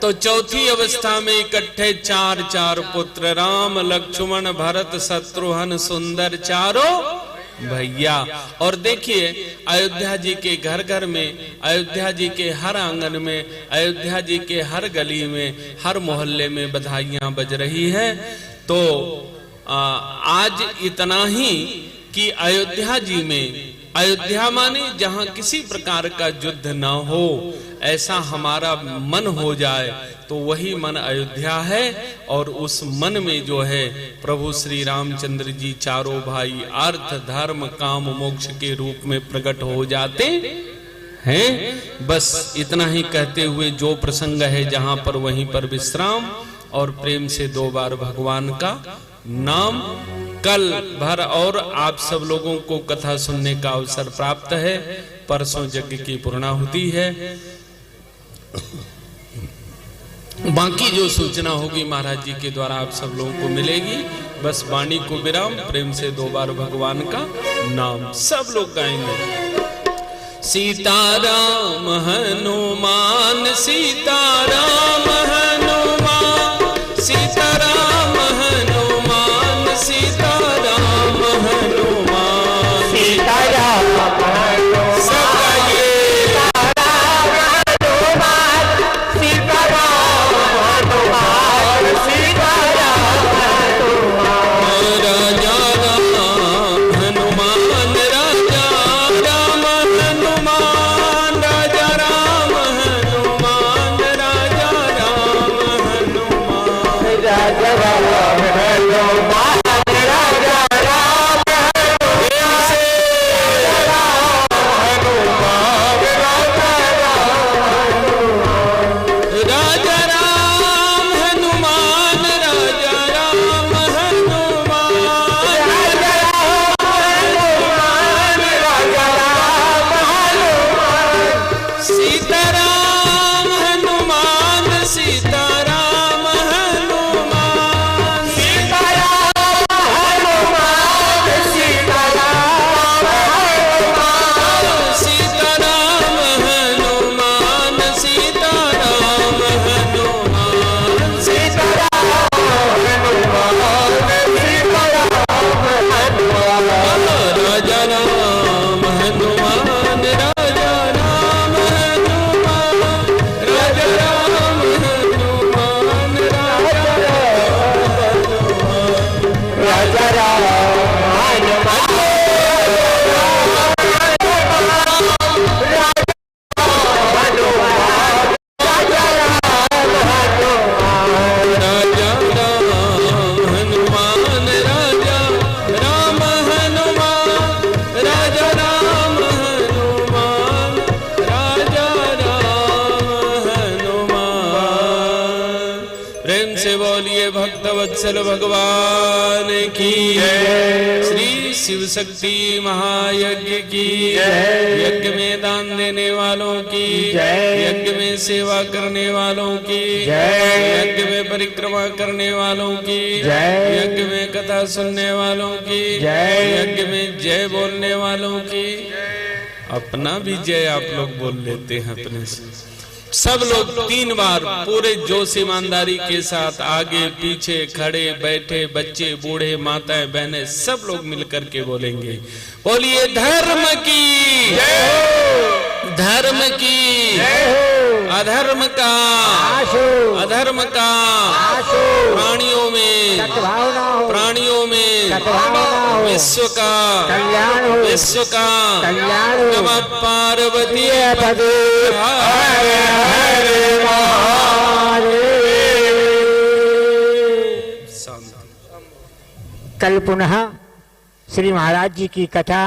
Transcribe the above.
तो चौथी अवस्था में इकट्ठे चार चार पुत्र, राम लक्ष्मण भरत शत्रुघ्न सुंदर चारों भैया। और देखिए अयोध्या जी के घर घर में, अयोध्या जी के हर आंगन में, अयोध्या जी के हर गली में, हर मोहल्ले में बधाइयां बज रही है। तो आज इतना ही कि अयोध्या जी में, अयोध्या माने जहां किसी प्रकार का युद्ध न हो, ऐसा हमारा मन हो जाए तो वही मन अयोध्या है। और उस मन में जो है प्रभु श्री रामचंद्र जी चारों भाई अर्थ धर्म काम मोक्ष के रूप में प्रकट हो जाते हैं। बस इतना ही कहते हुए जो प्रसंग है जहां पर वहीं पर विश्राम और प्रेम से 2 बार भगवान का नाम। कल भर और आप सब लोगों को कथा सुनने का अवसर प्राप्त है। परसों यज्ञ की पूर्णाहुति है। बाकी जो सूचना होगी महाराज जी के द्वारा आप सब लोगों को मिलेगी। बस वाणी को विराम, प्रेम से 2 बार भगवान का नाम सब लोग गाएंगे। सीताराम हनुमान सीताराम हनुमान सीताराम हनुमान सीताराम हनुमान सीताराम भक्तवत्सल भगवान की श्री शिव शक्ति महायज्ञ की यज्ञ में दान देने वालों की, यज्ञ में सेवा करने वालों की, यज्ञ में परिक्रमा करने वालों की, यज्ञ में कथा सुनने वालों की, यज्ञ में जय बोलने वालों की। अपना भी जय आप लोग बोल लेते हैं अपने से। सब लोग 3 बार पूरे जोश ईमानदारी के साथ आगे पीछे खड़े बैठे बच्चे बूढ़े माताएं बहनें सब लोग मिलकर के बोलेंगे। बोलिए धर्म की जय हो, धर्म की जय हो, अधर्म का अधर्म का प्राणियों में प्राणियों में विश्व का कल्याण हो, विश्व का कल्याण हो। नमः पार्वती पदे कल पुनः श्री महाराज जी की कथा